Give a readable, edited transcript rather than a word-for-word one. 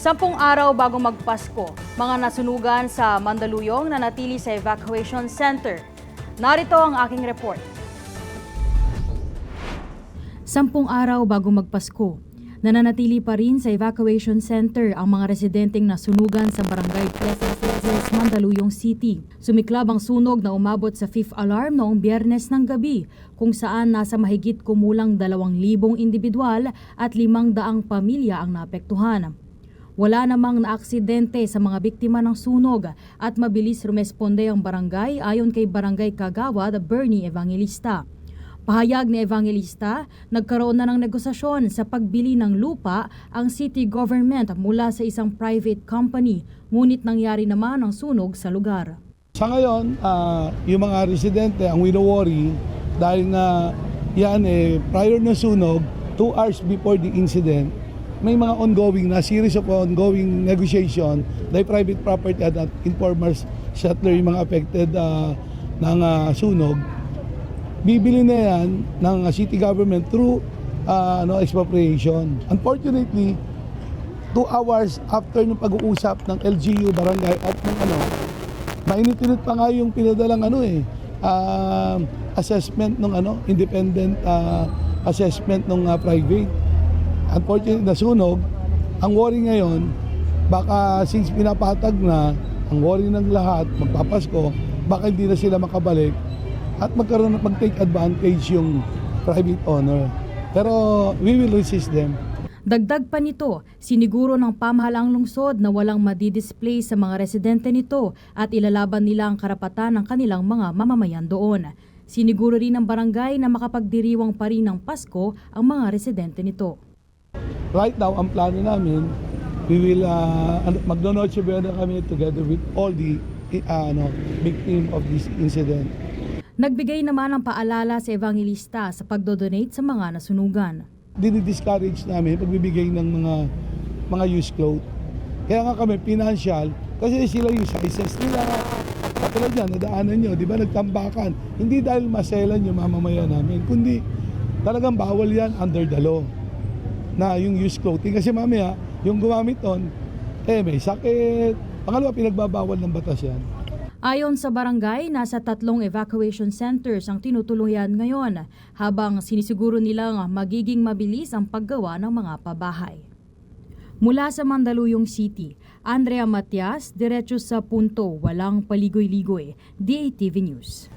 10 araw bago magpasko, mga nasunugan sa Mandaluyong na natili sa evacuation center. Narito ang aking report. 10 araw bago magpasko, nananatili pa rin sa evacuation center ang mga residenteng nasunugan sa Barangay Tres Mandaluyong City. Sumiklab ang sunog na umabot sa 5th alarm noong Biyernes ng gabi, kung saan nasa mahigit kumulang 2,000 individual at 500 pamilya ang naapektuhan. Wala namang naaksidente sa mga biktima ng sunog at mabilis rumesponde ang barangay ayon kay Barangay Kagawad Bernie Evangelista. Pahayag ni Evangelista, nagkaroon na ng negosasyon sa pagbili ng lupa ang city government mula sa isang private company, ngunit nangyari naman ang sunog sa lugar. Sa ngayon, yung mga residente ang wino-worry dahil na yan prior na sunog, 2 hours before the incident, may mga series of ongoing negotiation by private property at informers settler yung mga affected ng sunog. Bibili na yan ng city government through expropriation. Unfortunately, 2 hours after ng pag-uusap ng LGU, barangay at ng mainit-init pa nga yung pinadalang assessment ng independent assessment ng private. Unfortunately, nasunog. Ang worry ngayon, baka since pinapatag na, ang worry ng lahat, magpapasko, baka hindi na sila makabalik at mag-take advantage yung private owner. Pero we will resist them. Dagdag pa nito, siniguro ng pamahalaang lungsod na walang madidisplay sa mga residente nito at ilalaban nila ang karapatan ng kanilang mga mamamayan doon. Siniguro rin ng barangay na makapagdiriwang pa rin ng Pasko ang mga residente nito. Right now, ang plano namin, we will magno-noche buena kami together with all the victim of this incident. Nagbigay naman ng paalala sa Evangelista sa pagdodonate sa mga nasunugan. Dinidiscourage namin pagbibigay ng mga used clothes. Kaya nga kami financial, kasi sila yung sizes nila. Katulad yan, nadaanan nyo, di ba nagtambakan. Hindi dahil maselan yung mamamayan namin, kundi talagang bawal yan under the law na yung used clothing. Kasi mamaya, yung gumamit on, may sakit. Pangalawa, pinagbabawal ng batas yan. Ayon sa barangay, nasa 3 evacuation centers ang tinutuluyan ngayon, habang sinisiguro nilang magiging mabilis ang paggawa ng mga pabahay. Mula sa Mandaluyong City, Andrea Matias, diretso sa punto, walang paligoy-ligoy, DATV News.